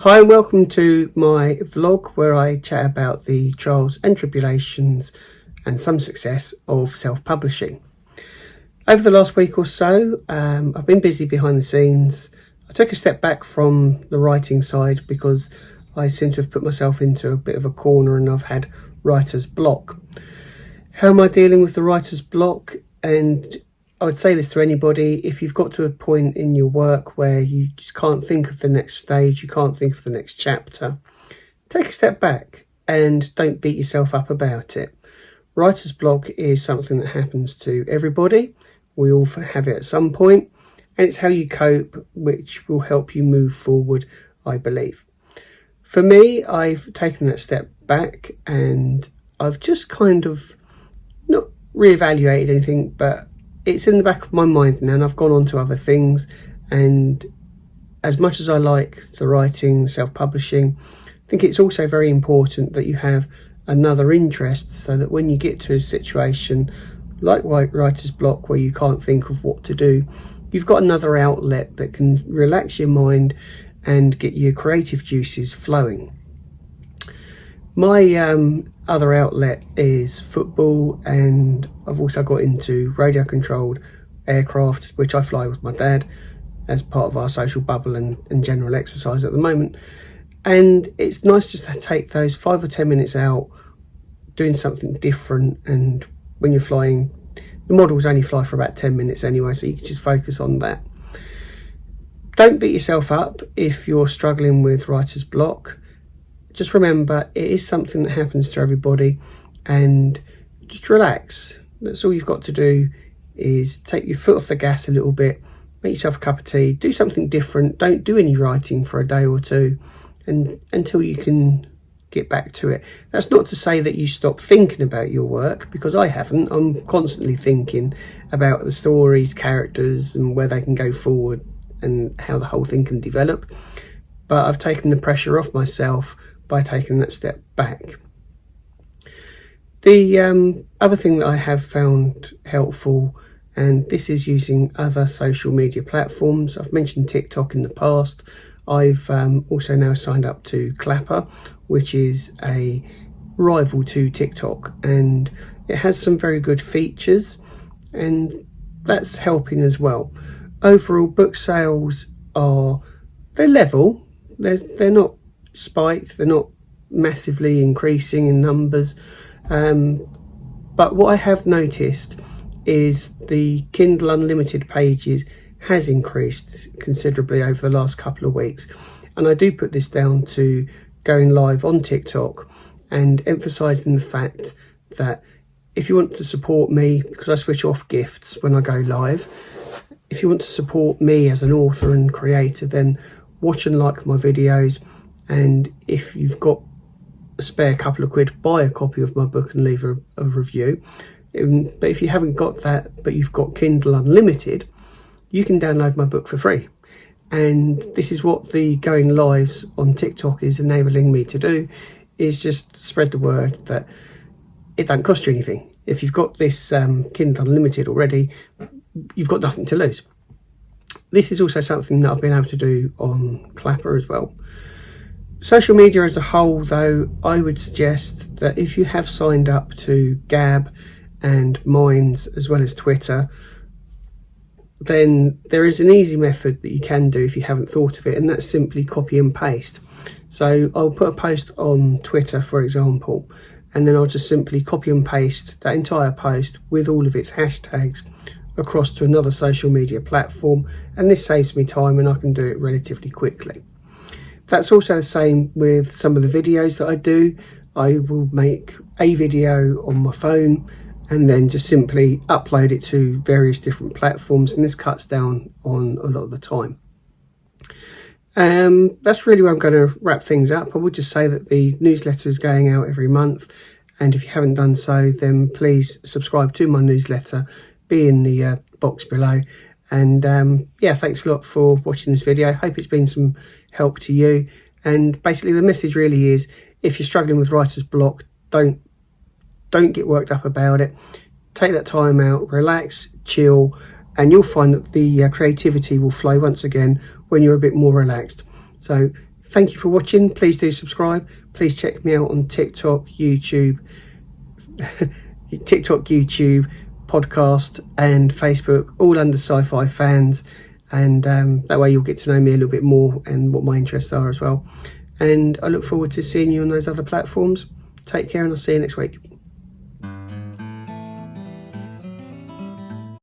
Hi and welcome to my vlog where I chat about the trials and tribulations and some success of self-publishing. Over the last week or so, I've been busy behind the scenes. I took a step back from the writing side because I seem to have put myself into a bit of a corner and I've had writer's block. How am I dealing with the writer's block? And I would say this to anybody: if you've got to a point in your work where you just can't think of the next stage, you can't think of the next chapter, take a step back and don't beat yourself up about it. Writer's block is something that happens to everybody. We all have it at some point, and it's how you cope which will help you move forward, I believe. For me, I've taken that step back and I've just kind of not reevaluated anything, but it's in the back of my mind now and I've gone on to other things. And as much as I like the writing, self-publishing, I think it's also very important that you have another interest so that when you get to a situation like writer's block where you can't think of what to do, you've got another outlet that can relax your mind and get your creative juices flowing. My other outlet is football, and I've also got into radio controlled aircraft, which I fly with my dad as part of our social bubble and general exercise at the moment. And it's nice just to take those 5 or 10 minutes out doing something different. And when you're flying, the models only fly for about 10 minutes anyway, so you can just focus on that. Don't beat yourself up if you're struggling with writer's block. Just remember, it is something that happens to everybody, and just relax. That's all you've got to do, is take your foot off the gas a little bit, make yourself a cup of tea, do something different. Don't do any writing for a day or two and until you can get back to it. That's not to say that you stop thinking about your work, because I haven't. I'm constantly thinking about the stories, characters, and where they can go forward and how the whole thing can develop. But I've taken the pressure off myself by taking that step back. The other thing that I have found helpful, and this is using other social media platforms. I've mentioned TikTok in the past. I've also now signed up to Clapper, which is a rival to TikTok, and it has some very good features, and that's helping as well. Overall, book sales they're level. They're not spiked, they're not massively increasing in numbers, but what I have noticed is the Kindle Unlimited pages has increased considerably over the last couple of weeks, and I do put this down to going live on TikTok and emphasising the fact that if you want to support me, because I switch off gifts when I go live, if you want to support me as an author and creator, then watch and like my videos. And if you've got a spare couple of quid, buy a copy of my book and leave a review. But if you haven't got that, but you've got Kindle Unlimited, you can download my book for free. And this is what the going lives on TikTok is enabling me to do, is just spread the word that it don't cost you anything. If you've got this Kindle Unlimited already, you've got nothing to lose. This is also something that I've been able to do on Clapper as well. Social media as a whole, though, I would suggest that if you have signed up to Gab and Minds as well as Twitter, then there is an easy method that you can do if you haven't thought of it, and that's simply copy and paste. So I'll put a post on Twitter, for example, and then I'll just simply copy and paste that entire post with all of its hashtags across to another social media platform, and this saves me time and I can do it relatively quickly. That's also the same with some of the videos that I do. I will make a video on my phone and then just simply upload it to various different platforms, and this cuts down on a lot of the time. That's really where I'm going to wrap things up. I would just say that the newsletter is going out every month, and if you haven't done so, then please subscribe to my newsletter, be in the box below. And yeah, thanks a lot for watching this video. I hope it's been some help to you. And basically the message really is, if you're struggling with writer's block, don't get worked up about it. Take that time out, relax, chill, and you'll find that the creativity will flow once again when you're a bit more relaxed. So Thank you for watching. Please do subscribe. Please check me out on TikTok, YouTube, podcast and Facebook, all under Sci-Fi Fans. And that way you'll get to know me a little bit more and what my interests are as well. And I look forward to seeing you on those other platforms. Take care and I'll see you next week.